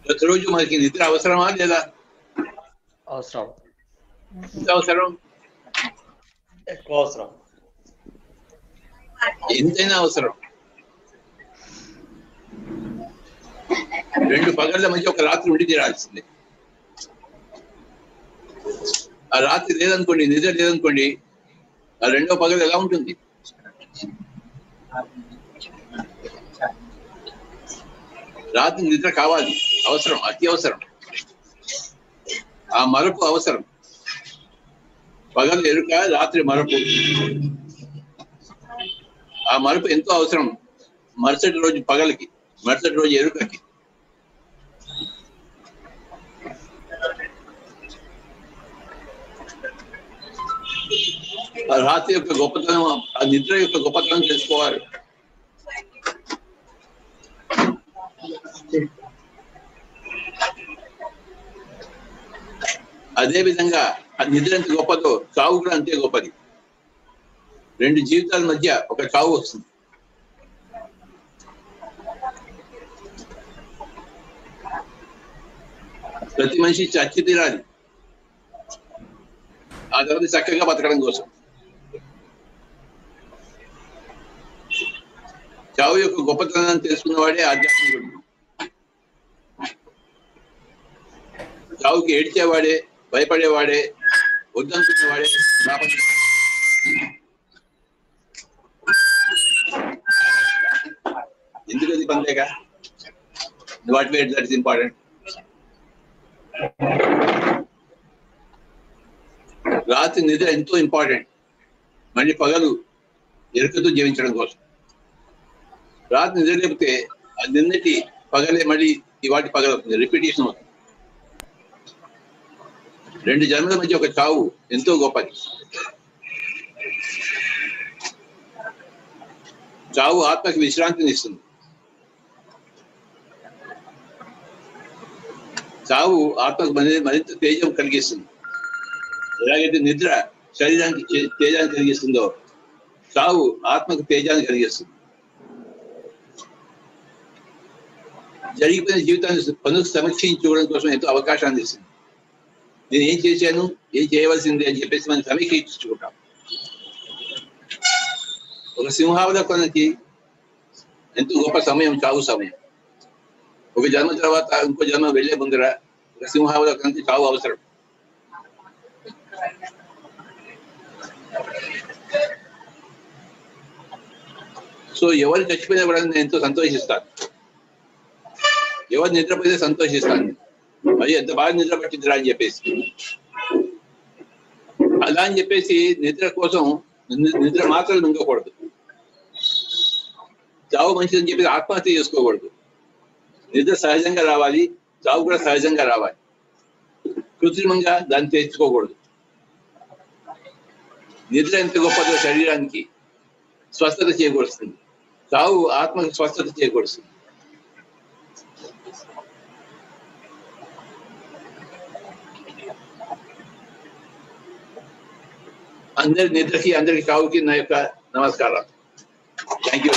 ప్రతిరోజు మనకి నిద్ర అవసరమా లేదా? అవసరం. ఎంత అవసరం? ఎక్కువ అవసరం. ఎంతైనా అవసరం. 2 పగళ్ళ మధ్య ఒక రాత్రి ఉండి తీరాల్సిందే. ఆ రాత్రి లేదనుకోండి, నిద్ర లేదనుకోండి, ఆ 2వ పగలు ఎలా ఉంటుంది? రాత్రి నిద్ర కావాలి, అవసరం, అతి అవసరం. ఆ మరపు అవసరం. పగలు ఎరుక, రాత్రి మరపు. ఆ మరపు ఎంతో అవసరం మరుసటి రోజు పగలకి, మరుసటి రోజు ఎరుకకి. ఆ రాత్రి యొక్క గొప్పతనం, ఆ నిద్ర యొక్క గొప్పతనం తెలుసుకోవాలి. అదే విధంగా ఆ నిద్ర ఎంత గొప్పదో చావు కూడా అంతే గొప్పది. 2 జీవితాల మధ్య ఒక చావు వస్తుంది. ప్రతి మనిషి చచ్చి తీరాలి, ఆ తర్వాత చక్కగా బతకడం కోసం. చావు యొక్క గొప్పతనాన్ని తెలుసుకున్నవాడే ఆధ్యాత్మికుడు. చావుకి ఏడ్చేవాడే, భయపడేవాడే, వద్దనుకునేవాడే ప్రాపంచికుడు. ఎందుకు అది పంతేగా? What wait that is important. రాత్రి నిద్ర ఎంతో ఇంపార్టెంట్. మళ్ళీ పగలు ఎరుకతో జీవించడం కోసం. రాత్రి నిద్ర లేకపోతే నిన్నటి పగలే మళ్ళీ ఇవాటి పగలు అవుతుంది, రిపిటేషన్ అవుతుంది. 2 జన్మల మధ్య ఒక చావు ఎంతో గొప్పది. చావు ఆత్మకి విశ్రాంతిని ఇస్తుంది. చావు ఆత్మకు మరింత తేజం కలిగిస్తుంది. ఎలాగైతే నిద్ర శరీరానికి తేజాన్ని కలిగిస్తుందో, చావు ఆత్మకు తేజాన్ని కలిగిస్తుంది. జరిగిపోయిన జీవితాన్ని పనులు సమీక్షించుకోవడం కోసం ఎంతో అవకాశాన్ని ఇస్తుంది. నేను ఏం చేశాను, ఏం చేయవలసింది అని చెప్పేసి మనం సమీక్షించుకుంటాం. ఒక సింహావలోకనకి ఎంతో గొప్ప సమయం చావు సమయం. ఒక జన్మ తర్వాత ఇంకో జన్మ వెళ్లే ముందర ఒక సింహావలోకనకి చావు అవసరం. సో ఎవరు చచ్చిపోయినా కూడా నేను ఎంతో సంతోషిస్తాను, ఎవరు నిద్రపోయినా సంతోషిస్తాను. మరి ఎంత బాగా నిద్ర పట్టిందిరా అని చెప్పేసి, అలా అని చెప్పేసి నిద్ర కోసం నిద్ర మాత్రం మింగకూడదు. చావు మంచిదని చెప్పేసి ఆత్మహత్య చేసుకోకూడదు. నిద్ర సహజంగా రావాలి, చావు కూడా సహజంగా రావాలి. కృత్రిమంగా దాన్ని తెచ్చుకోకూడదు. నిద్ర ఎంత గొప్పదో శరీరానికి స్వస్థత చేకూరుస్తుంది, చావు ఆత్మకి స్వస్థత చేకూరుస్తుంది. అందరి నిద్రకి, అందరికి చావుకి నా యొక్క నమస్కారం. Thank you.